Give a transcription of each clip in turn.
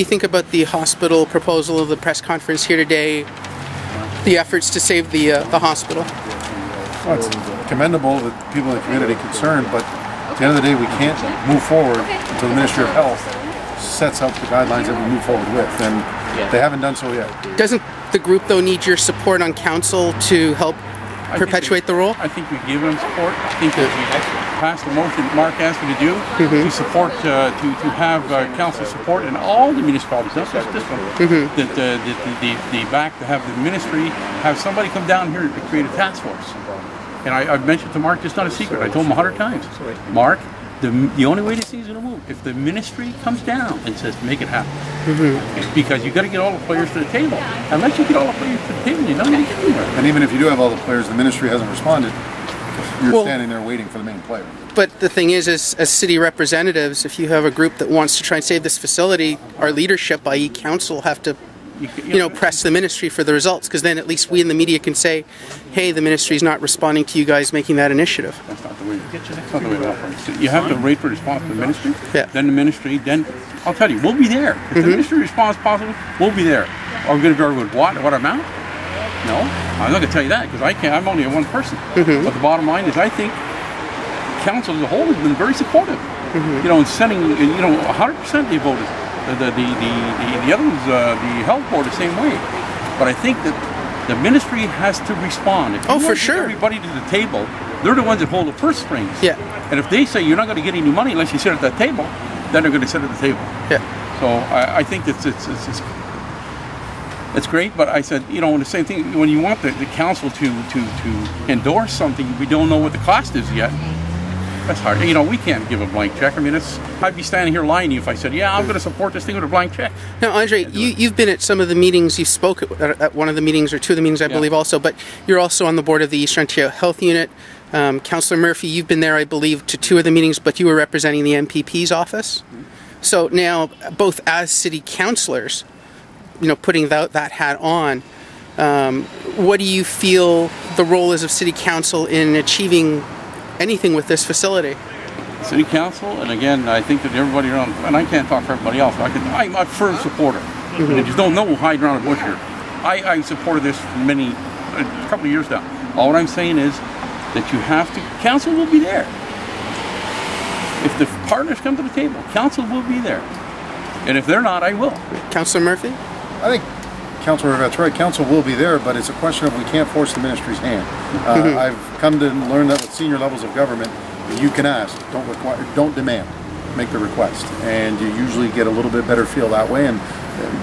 do you think about the hospital proposal of the press conference here today, the efforts to save the hospital? Well, it's commendable that people in the community are concerned, but at the end of the day, we can't move forward until the Ministry of Health sets out the guidelines that we move forward with, and they haven't done so yet. Doesn't the group, though, need your support on council to help perpetuate the role? I think we give them support. I think that we passed the motion Mark asked me to do to support, to have council support in all the municipalities, not just this one. To have the ministry, have somebody come down here to create a task force. And I've mentioned to Mark, it's not a secret. I told him 100 times, Mark, the only way this thing's going to move if the ministry comes down and says make it happen. Because you got to get all the players to the table. Unless you get all the players to the table, you're not going to get anywhere. And even if you do have all the players, the ministry hasn't responded. You're standing there waiting for the main player. But the thing is, as city representatives, if you have a group that wants to try and save this facility, our leadership, i.e. council, have to press the ministry for the results, because then at least we in the media can say, hey, the ministry's not responding to you guys making that initiative. That's not the way, it operates. You have to wait for a response from the ministry, then the ministry, then, I'll tell you, we'll be there. If the ministry responds positively, we'll be there. Are we going to go with what amount? No, I'm not going to tell you that, because I'm only one person. But the bottom line is, I think council as a whole has been very supportive. In sending, 100% they voted. The other ones, the health board, the same way. But I think that the ministry has to respond. If for sure. Everybody to the table, they're the ones that hold the purse strings. Yeah. And if they say you're not going to get any money unless you sit at that table, then they're going to sit at the table. Yeah. So I think that it's great. But I said, the same thing. When you want the council to endorse something, we don't know what the cost is yet. That's hard. We can't give a blank check. I mean, I'd be standing here lying to you if I said, yeah, I'm going to support this thing with a blank check. Now, Andre, you've been at some of the meetings. You spoke at one of the meetings, or two of the meetings, I believe, also. But you're also on the board of the Eastern Ontario Health Unit. Councillor Murphy, you've been there, I believe, to two of the meetings, but you were representing the MPP's office. So now, both as city councillors, putting that hat on, what do you feel the role is of city council in achieving anything with this facility? City council, and again, I think that everybody around, and I can't talk for everybody else, but I'm a firm supporter. I just don't know hiding around a bush here. I supported this for a couple of years now. All what I'm saying is that council will be there. If the partners come to the table, council will be there. And if they're not, I will. Councillor Murphy? I think Councillor Rivette's right. Council will be there, but it's a question of we can't force the ministry's hand. I've come to learn that with senior levels of government, you can ask, don't demand, make the request, and you usually get a little bit better feel that way. And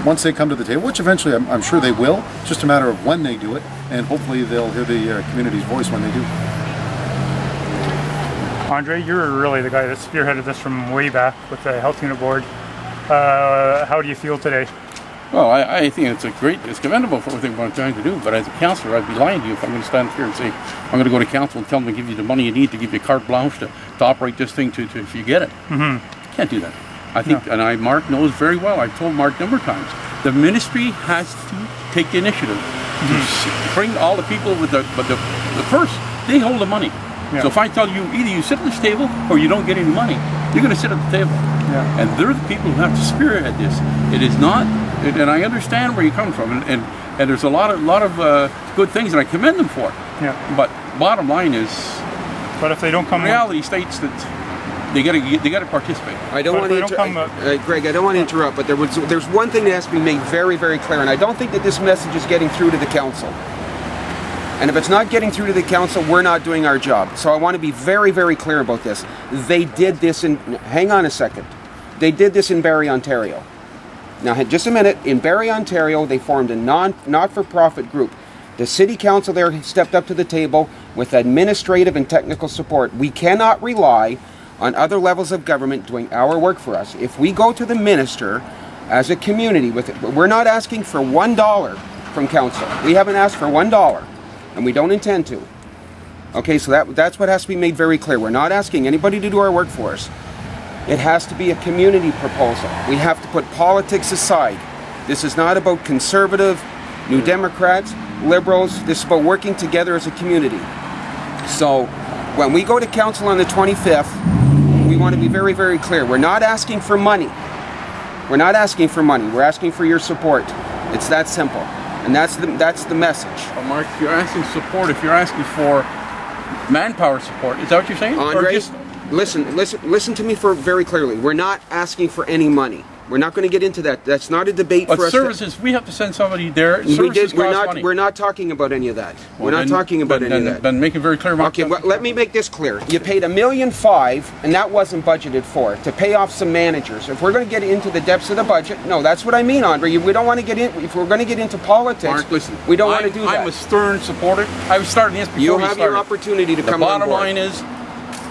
once they come to the table, which eventually I'm sure they will, it's just a matter of when they do it, and hopefully they'll hear the community's voice when they do. Andre, you're really the guy that spearheaded this from way back with the Health Unit Board. How do you feel today? Well, I think it's commendable for everything I'm trying to do, but as a councillor, I'd be lying to you if I'm going to stand here and say, I'm going to go to council and tell them to give you the money you need to give you carte blanche to operate this thing if you get it. Can't do that. I think, and Mark knows very well, I've told Mark a number of times, the ministry has to take the initiative to bring all the people with the purse. They hold the money. So if I tell you, either you sit at this table or you don't get any money, you're going to sit at the table. And they're the people who have to spearhead this. It is not, and I understand where you come from, and there's a lot of good things that I commend them for. But bottom line is, but if they don't come, reality states that they got to participate. I don't want to Greg, I don't want to interrupt, but there's one thing that has to be made very, very clear, and I don't think that this message is getting through to the council. And if it's not getting through to the council, we're not doing our job. So I want to be very, very clear about this. They did this hang on a second. They did this in Barrie, Ontario. Now, just a minute. In Barrie, Ontario, they formed a not-for-profit group. The city council there stepped up to the table with administrative and technical support. We cannot rely on other levels of government doing our work for us. If we go to the minister as a community with it, we're not asking for $1 from council. We haven't asked for $1. And we don't intend to. Okay, so that's what has to be made very clear. We're not asking anybody to do our work for us. It has to be a community proposal. We have to put politics aside. This is not about conservative, New Democrats, liberals. This is about working together as a community. So when we go to council on the 25th, we want to be very, very clear. We're not asking for money. We're not asking for money. We're asking for your support. It's that simple. And that's the message. Well, Mark, if you're asking support, if you're asking for manpower support, is that what you're saying? Andre, listen to me very clearly. We're not asking for any money. We're not going to get into that. That's not a debate for us. Services, we have to send somebody there. We're not talking about any of that. We're not talking about any of that. Then make it very clear, Mark. Okay, well, let me make this clear. You paid $1.5 million, and that wasn't budgeted for, to pay off some managers. If we're going to get into the depths of the budget, no, that's what I mean, Andre. We don't want to get in. If we're going to get into politics, Mark, listen, we don't want to do that. I'm a stern supporter. I was starting this before you have your opportunity to come on board. The bottom line is,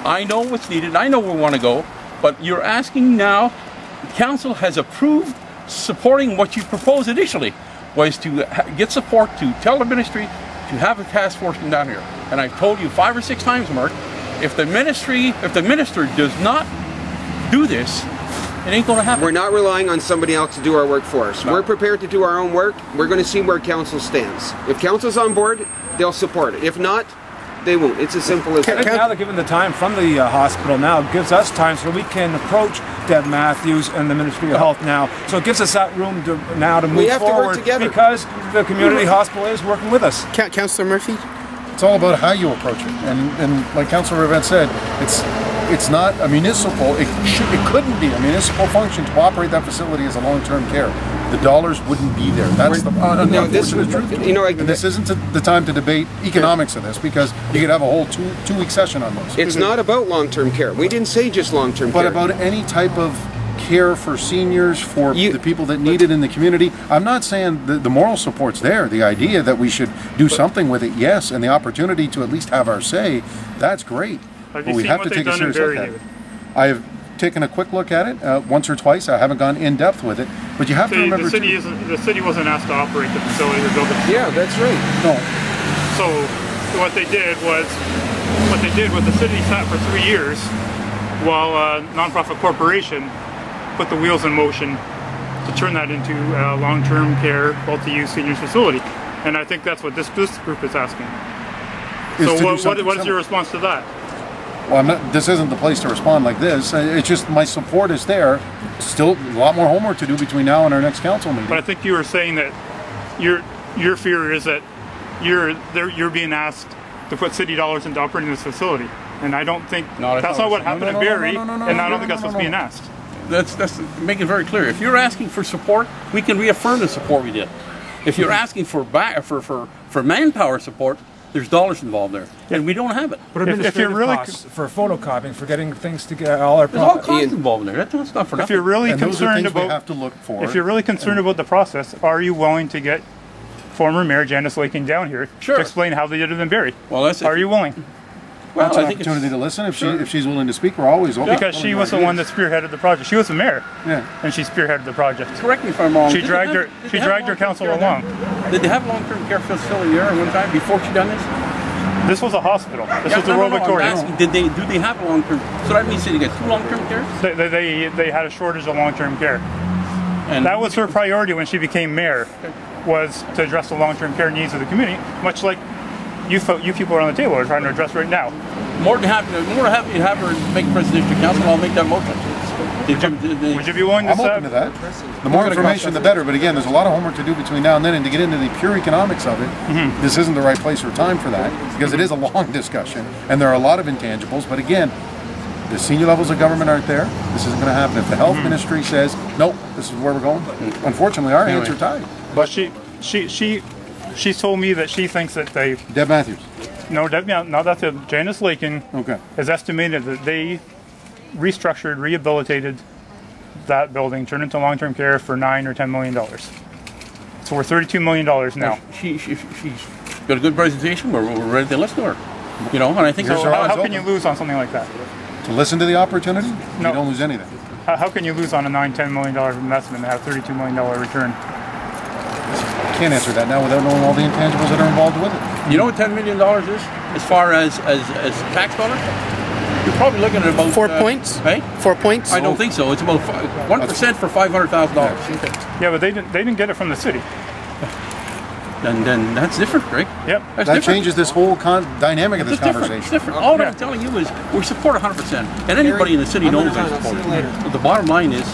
I know what's needed. I know where we want to go, but you're asking now. The council has approved supporting what you proposed initially, was to get support to tell the ministry to have a task force come down here. And I've told you 5 or 6 times, Mark, if the minister does not do this, it ain't going to happen. We're not relying on somebody else to do our work for us. No. We're prepared to do our own work. We're going to see where council stands. If council's on board, they'll support it. If not, they won't. It's as simple as that. Now they're given the time from the hospital now. It gives us time so we can approach Deb Matthews and the Ministry of Health now. So it gives us that room to move forward. We have to work together. Because the community hospital is working with us. Councillor Murphy? It's all about how you approach it. And like Councillor Rivette said, it's not a municipal, it couldn't be a municipal function to operate that facility as a long-term care. The dollars wouldn't be there. That's the unfortunate truth. You know, like, this isn't the time to debate economics of this, because you could have a whole two-week session on this. It's not about long-term care. We didn't say just long-term care. But about any type of care for seniors, for the people that need it in the community. I'm not saying the moral support's there. The idea that we should do something with it, yes, and the opportunity to at least have our say, that's great. Have but you we seen have what to take a they've done in serious look at Barrie? it. I have taken a quick look at it once or twice. I haven't gone in depth with it, but you have to remember the city wasn't asked to operate the facility or build it. Yeah, that's right. No. So what they did was the city sat for 3 years while a nonprofit corporation put the wheels in motion to turn that into a long-term care, multi-use seniors facility. And I think that's what this group is asking. So what is your response to that? Well, this isn't the place to respond like this. It's just my support is there. Still a lot more homework to do between now and our next council meeting. But I think you were saying that your fear is that you're being asked to put city dollars into operating this facility. And I don't think that's not what happened in Barrie, and I don't think that's what's being asked. That's make it very clear. If you're asking for support, we can reaffirm the support we did. If you're asking for manpower support, there's dollars involved there, and we don't have it. But administrative costs for photocopying, for getting things to get all our there's all costs involved in there. That's not for nothing. If you're really and concerned those are things about, we have to look for. If you're really concerned about the process, are you willing to get former Mayor Janice Lakin down here to explain how they did it in Barrie? Well, are you willing? Well, that's an opportunity to listen. If she's willing to speak, we're always open. Because she was the one that spearheaded the project. She was the mayor, and she spearheaded the project. Correct me if I'm wrong. She dragged her council along. Did they have long-term care facility there at one time before she done this? This was a hospital. This was the Royal Victoria. Do they have a long-term? So that means they got 2 long-term cares? They had a shortage of long-term care. And that was her priority when she became mayor, was to address the long-term care needs of the community, much like you people around the table are trying to address right now. More than happy to have her make presidential council. I'll make that motion. Would you be willing to? I'm open to that. The more information, the better. But again, there's a lot of homework to do between now and then, and to get into the pure economics of it, this isn't the right place or time for that, because it is a long discussion, and there are a lot of intangibles. But again, the senior levels of government aren't there. This isn't going to happen. If the health ministry says, nope, this is where we're going, unfortunately, our hands are tied. But she told me that she thinks that they... Deb Matthews. No, that's Janice Lakin has estimated that they restructured, rehabilitated that building, turned into long-term care for $9 or $10 million. So we're $32 million now. She's got a good presentation. We're ready to listen to her. You know, and I think so. How can you lose on something like that? To listen to the opportunity? No. You don't lose anything. How can you lose on a $9-10 million investment and have $32 million return? I can't answer that now without knowing all the intangibles that are involved with it. You know what $10 million is as far as tax dollars? You're probably looking at about 4 points. Hey, 4 points. I don't think so. It's about 1% for $500,000. Yeah, but they didn't get it from the city. Then that's different, Greg. Yep. That changes this whole dynamic of this conversation. It's different. All I'm telling you is we support 100%, and anybody in the city knows I support it. But the bottom line is,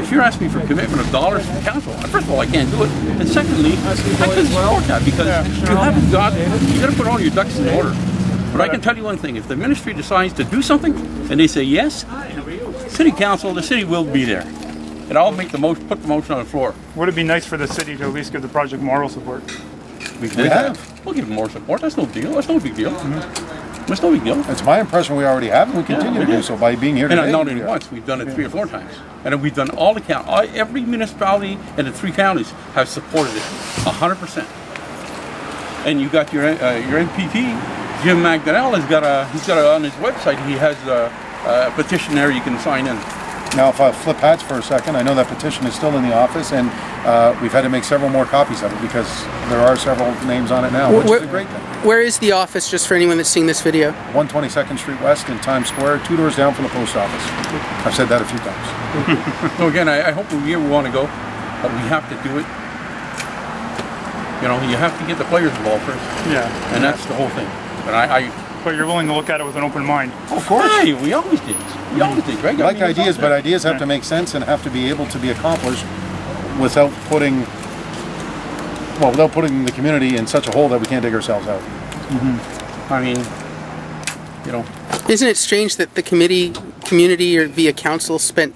if you're asking me for commitment of dollars from council, first of all, I can't do it, and secondly, I couldn't support that because you haven't got. You got to put all your ducks in order. But I can tell you one thing: if the ministry decides to do something and they say yes, city council, the city will be there, and I'll make the put the motion on the floor. Would it be nice for the city to at least give the project moral support? We have. We'll give them more support. That's no deal. That's no big deal. That's no big deal. It's my impression we already have, and we continue to do so by being here today. And not only once, we've done it 3 or 4 times. And we've done all the every municipality in the 3 counties have supported it 100%. And you got your MPP, Jim MacDonald, he's got on his website, he has a petition there you can sign in. Now, if I flip hats for a second, I know that petition is still in the office, and we've had to make several more copies of it because there are several names on it now, which is a great thing. Where is the office, just for anyone that's seeing this video? 122nd Street West in Times Square, 2 doors down from the post office. I've said that a few times. So again, I hope we want to go, but we have to do it. You know, you have to get the players involved first. Yeah. And that's the whole thing. But you're willing to look at it with an open mind. Of course. Hey, we always did. We always did, Greg. I like ideas, but ideas have to make sense and have to be able to be accomplished without putting the community in such a hole that we can't dig ourselves out. I mean, you know. Isn't it strange that the community or via council spent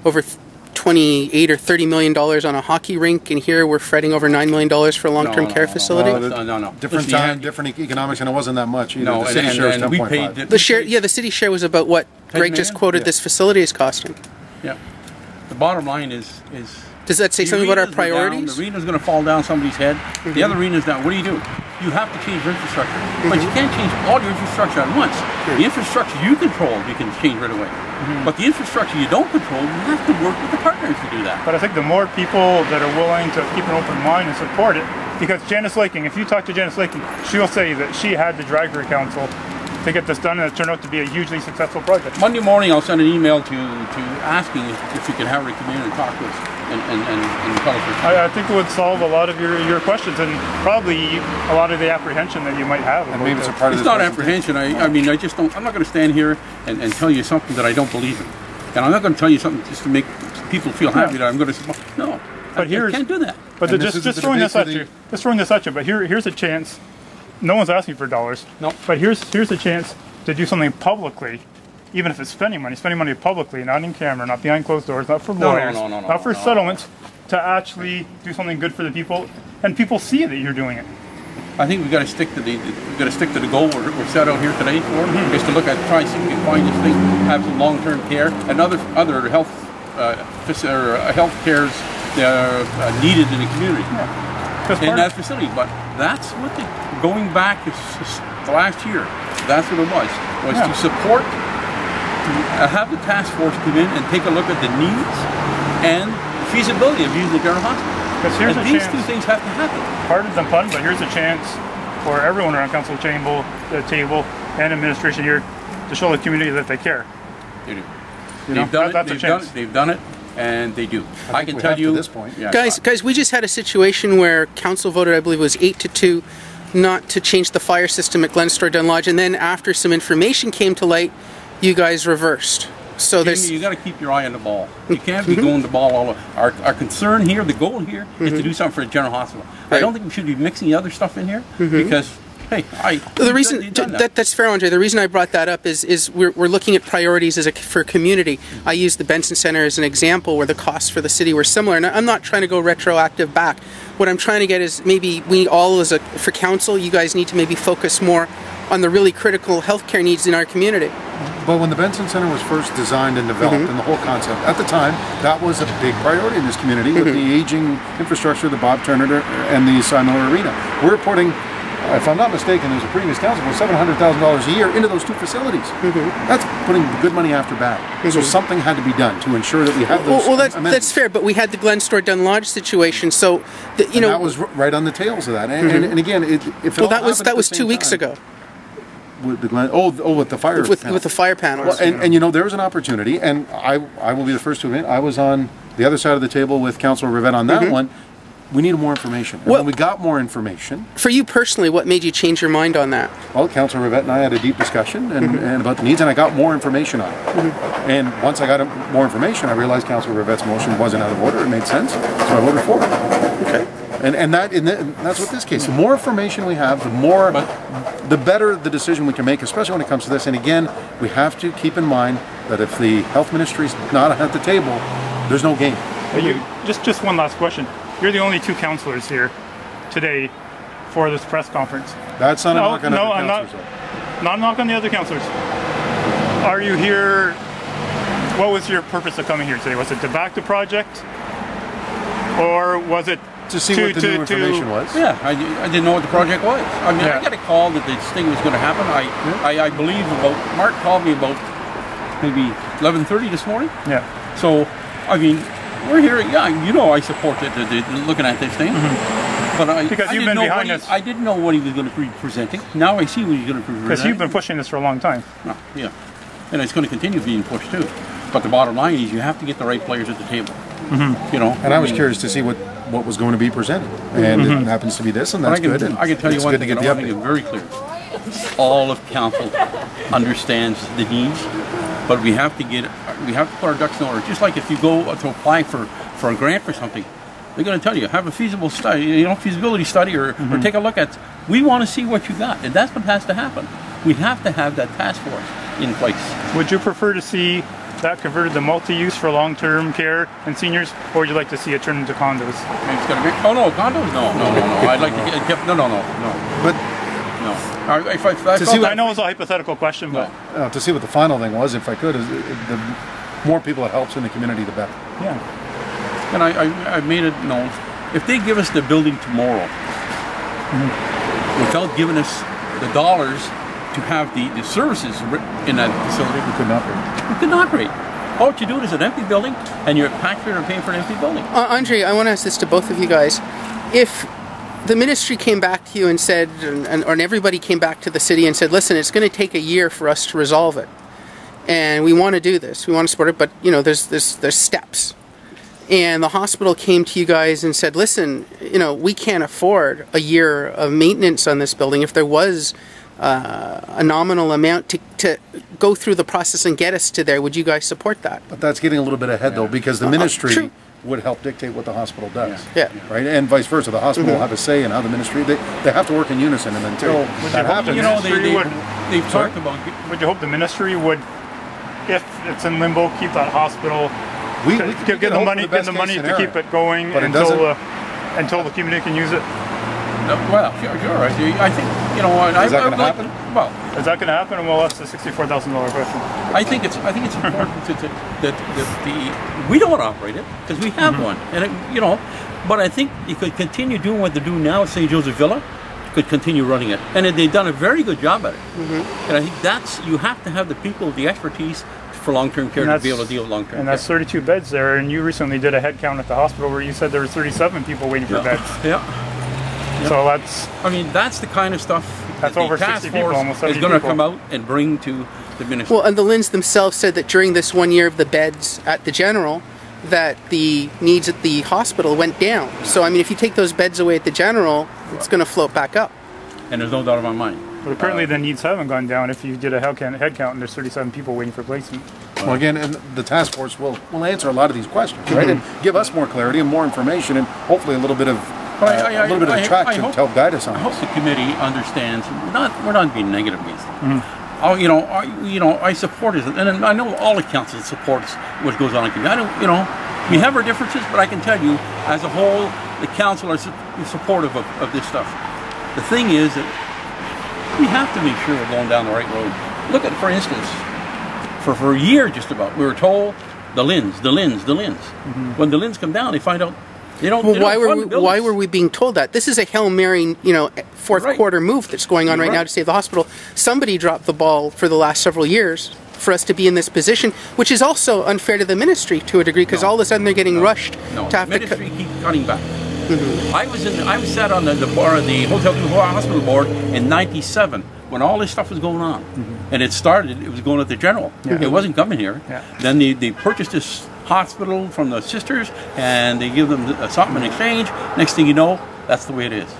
over $28 or $30 million on a hockey rink, and here we're fretting over $9 million for a long-term care facility? No. Different time, different economics, and it wasn't that much either. No, the city share was 10.5. The share, the city share was about what Greg just quoted this facility is costing. Yeah. The bottom line is does that say something about our priorities? The arena's going to fall down somebody's head. The other arena's down. What do? You have to change your infrastructure. But you can't change all your infrastructure at once. The infrastructure you control, you can change right away. But the infrastructure you don't control, you have to work with the partners to do that. But I think the more people that are willing to keep an open mind and support it, because Janice Laking, if you talk to Janice Laking, she'll say that she had to drag her council to get this done, and it turned out to be a hugely successful project. Monday morning, I'll send an email to asking if you can have her come in and talk to us and tell us. I think it would solve a lot of your questions and probably a lot of the apprehension that you might have. And maybe it's a part of this. It's not apprehension. I mean, I just don't. I'm not going to stand here and tell you something that I don't believe in, and I'm not going to tell you something just to make people feel happy that I'm going to. No, I can't do that. But just throwing this at you. Just throwing this at you. But here's a chance. No one's asking for dollars. No. But here's a chance to do something publicly, even if it's spending money publicly, not in camera, not behind closed doors, not for lawyers, not for settlements, to actually do something good for the people, and people see that you're doing it. I think we've got to stick to the goal we're set out here today for, is to look at try to see if we can find this thing, have some long-term care and other health cares needed in the community. In that facility, but that's what going back the last year, that's what it was to support, to have the task force come in and take a look at the needs and feasibility of using the general hospital. Because these 2 things have to happen. Pardon the pun, but here's a chance for everyone around council table and administration here to show the community that they care. They do. They've done it. And they do. I can tell you, at this point. Yeah, guys, we just had a situation where council voted, I believe it was 8-2, not to change the fire system at Glenstore Dunlodge, and then after some information came to light, you guys reversed. So you got to keep your eye on the ball. You can't be going the ball all over. Our concern here, the goal here, is to do something for the general hospital. I don't think we should be mixing the other stuff in here because. Hey, the reason that's fair, Andre. The reason I brought that up is we're looking at priorities for a community. I used the Benson Center as an example where the costs for the city were similar, and I'm not trying to go retroactive back. What I'm trying to get is maybe we all, for council, you guys need to maybe focus more on the really critical healthcare needs in our community. But when the Benson Center was first designed and developed, and the whole concept at the time, that was a big priority in this community with the aging infrastructure, the Bob Turner and the Cy Miller Arena. We're putting. If I'm not mistaken, there's a previous council with $700,000 a year into those 2 facilities. That's putting good money after bad. So something had to be done to ensure that we have those. Well, that's fair, but we had the Glenstore Dunlodge situation, so that was right on the tails of that. And again, that was 2 weeks ago. With the with the fire with the fire panels. Well, and there was an opportunity, and I will be the first to admit I was on the other side of the table with Councilor Rivette on that one. we needed more information. And when we got more information... For you personally, what made you change your mind on that? Well, Councillor Rivette and I had a deep discussion and about the needs, and I got more information on it. And once I got more information, I realized Councillor Rivette's motion wasn't out of order. It made sense, so I voted for it. Okay. And that's what this case. The more information we have, the better the decision we can make, especially when it comes to this. And again, we have to keep in mind that if the health ministry is not at the table, there's no game. Just one last question. You're the only two councillors here today for this press conference. That's not a knock on other councillors. Not a knock on the other councillors. Are you here? What was your purpose of coming here today? Was it to back the project, or was it to see what the new information was? Yeah, I didn't know what the project was. I mean, I got a call that this thing was going to happen. I believe Mark called me about maybe 11:30 this morning. Yeah. So, I mean, we're here. Yeah, you know, I support looking at this thing. But because you've been behind us. I didn't know what he was going to be presenting. Now I see what he's going to be presenting. Because you've been pushing this for a long time. No, yeah, and it's going to continue being pushed too. But the bottom line is you have to get the right players at the table. You know. And I was curious to see what was going to be presented, and it happens to be this, and that's good. I can tell you one thing. I want to make it very clear. All of council understands the needs, but we have to put our ducks in order. Just like if you go to apply for a grant for something, they're going to tell you have a feasible study, feasibility study, or take a look at. We want to see what you got, and that's what has to happen. We have to have that task force in place. Would you prefer to see that converted to multi-use for long-term care and seniors, or would you like to see it turned into condos? It's going to be, no, condos? No. I'd like to get, no. But I know it's a hypothetical question, but to see what the final thing was, if I could, is the more people it helps in the community, the better. Yeah. And I made it known, if they give us the building tomorrow, without giving us the dollars to have the services in that facility, we couldn't operate. We couldn't operate. All you do is an empty building, and you're taxpayer paying for an empty building. Andre, I want to ask this to both of you guys. If the ministry came back to you and said, or everybody came back to the city and said, listen, it's going to take a year for us to resolve it, and we want to do this, we want to support it, but there's steps. And the hospital came to you guys and said, listen, we can't afford a year of maintenance on this building. If there was a nominal amount to go through the process and get us to there, would you guys support that? But that's getting a little bit ahead, though, because the ministry would help dictate what the hospital does. Yeah. Right? And vice versa. The hospital will have a say in how the ministry, they have to work in unison, and until that happens. They've talked about... Would you hope the ministry would, if it's in limbo, keep that hospital... Get the money to keep it going until the community can use it. Well, sure. I think Is that going to happen? Well, is that going to happen? Well, that's the $64,000 question. I think it's important that we don't operate it because we have one, and But I think you could continue doing what they do now at St. Joseph Villa. Could continue running it, and they've done a very good job at it. And I think you have to have the people, the expertise for long-term care to be able to deal with long-term care. And that's 32 beds there, and you recently did a head count at the hospital where you said there were 37 people waiting for beds. Yeah. So that's the kind of stuff that's that over the task 60 people, force almost 70 is going to people. come out and bring to the ministry. Well, and the Linds themselves said that during this 1 year of the beds at the General, that the needs at the hospital went down. So, I mean, if you take those beds away at the General, it's going to float back up. And there's no doubt in my mind. But apparently the needs haven't gone down if you did a head count and there's 37 people waiting for placement. Well, again, and the task force will answer a lot of these questions, right? And give us more clarity and more information, and hopefully a little bit of traction to help guide us on. I hope the committee understands. We're not being negative against it. I support it, and I know all the council supports what goes on in the community. We have our differences, but I can tell you, as a whole, the council are supportive of this stuff. The thing is that we have to make sure we're going down the right road. Look at, for instance, for a year just about, we were told the Linds. When the Linds come down, they find out they don't. Well, why were we being told that? This is a Hail Mary, fourth quarter move that's going on right now to save the hospital. Somebody dropped the ball for the last several years for us to be in this position, which is also unfair to the ministry to a degree, because all of a sudden they're getting rushed to have to. The ministry keeps cutting back. I was sat on the Hotel Hospital board in '97 when all this stuff was going on, and it was going at the General. It wasn't coming here. Then they purchased this hospital from the sisters, and they give them something in exchange. Next thing you know, that's the way it is.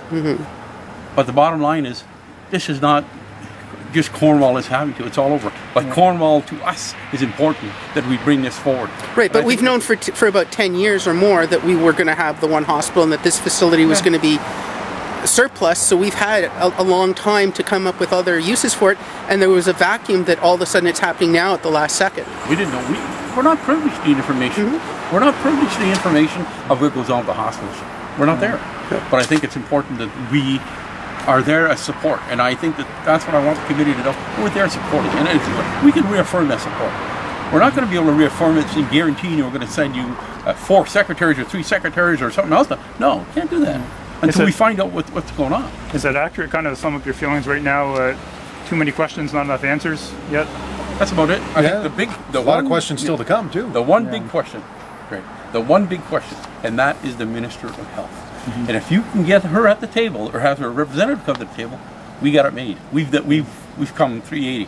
But the bottom line is, this is not just Cornwall is having to, it's all over. But Cornwall, to us, is important that we bring this forward. Right, but we've known for about 10 years or more that we were going to have the one hospital and that this facility was going to be surplus, so we've had a long time to come up with other uses for it, and there was a vacuum that all of a sudden it's happening now at the last second. We didn't know. We're not privileged to the information. We're not privileged to the information of what goes on at the hospitals. We're not there. But I think it's important that we are there as support, and I think that's what I want the committee to know. We're there supporting, and we can reaffirm that support. We're not going to be able to reaffirm it and guarantee you we're going to send you 4 secretaries or 3 secretaries or something else. No, can't do that until we find out what's going on. Is that accurate, kind of sum up your feelings right now? Too many questions, not enough answers yet? That's about it. I think a lot of questions still to come, too. The one big question, Greg, the one big question, and that is the Minister of Health. And if you can get her at the table, or have her representative come to the table, we got it made. We've come 380.